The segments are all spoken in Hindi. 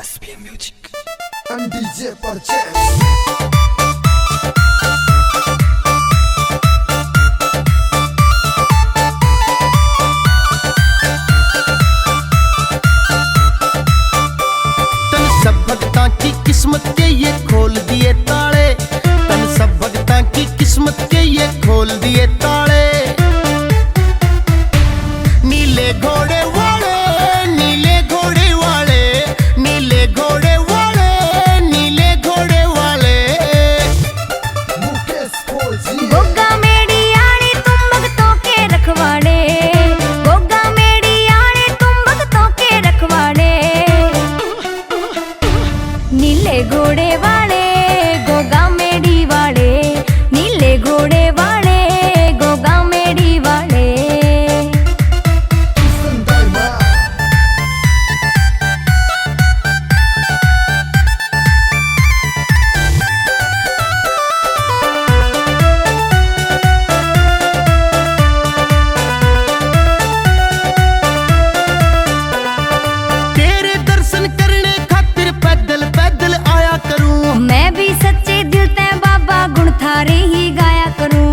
SPM Music and DJ Purchase. सब भक्तां की किस्मत के ये खोल दिए ताले, तन सब भक्तां की किस्मत के ये खोल दिए ताले। नीले घोड़े वाले, नीले घोड़े वाले, नीले घोड़े वाले, नीले घोड़े वाले। मुकेश फौजी गोगा मेरी आने तुम भक्तों के रखवाड़े, गोगा मेरी आने तुम भक्तों के रखवाड़े। नीले घोड़े वाले गोगा मेरी वाले, नीले घोड़े वाले गोगा मेरी वाले। संदर्भा तेरे दर्शन करने खातिर पैदल पैदल आया करूं। मैं भी सच्चे दिल ते बाबा गुण थारे ही गाया करूं।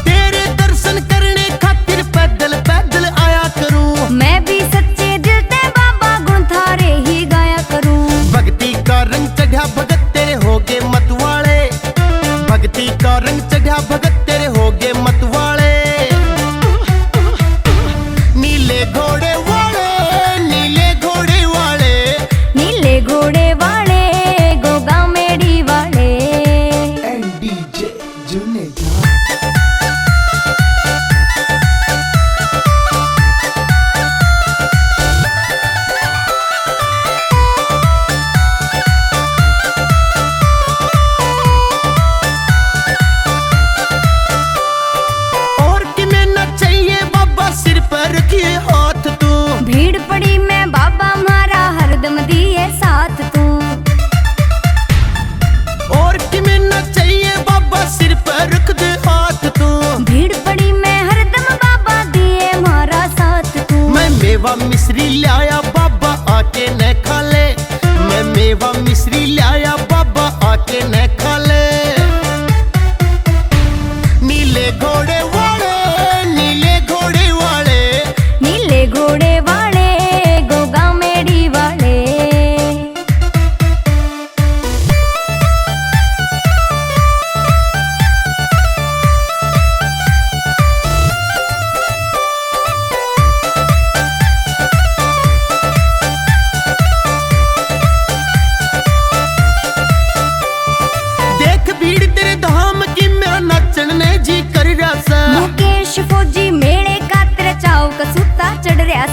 तेरे दर्शन करने खातिर पैदल पैदल आया करूं। मैं भी सच्चे दिल ते बाबा गुण थारे ही गाया करूं। भक्ति का रंग चढ़ा भगत तेरे होगे मतवाले, भक्ति का रंग चढ़ा भगत तेरे होगे मतवाले। नीले घोड़े वाले, नीले घोड़े वाले, नीले घोड़े वाले गोगा मेरी वाले। and DJ Junaid. और कि मैं न चाहिए बाबा सिर पर रखिए हाथ तू। भीड़ पड़ी मैं बाबा मारा हरदम दिए साथ तू। और कि मैं न चाहिए बाबा सिर पर रख दे हाथ तू। भीड़ पड़ी मैं हरदम बाबा दिए मारा साथ तू। मैं मेवा मिश्री लाया बाबा आके न खा ले, मैं मेवा मिश्री लाया बाबा आके न खा ले। नीले घोड़े वाले, नीले घोड़े वाले, नीले घोड़े वाले गोगा मेरी वाले। देख भीड़ तेरे धाम की मेरा नाचन ने जी कर रहा सा। मुकेश फौजी मेले का तेरा चाव का सूता चढ़ रहा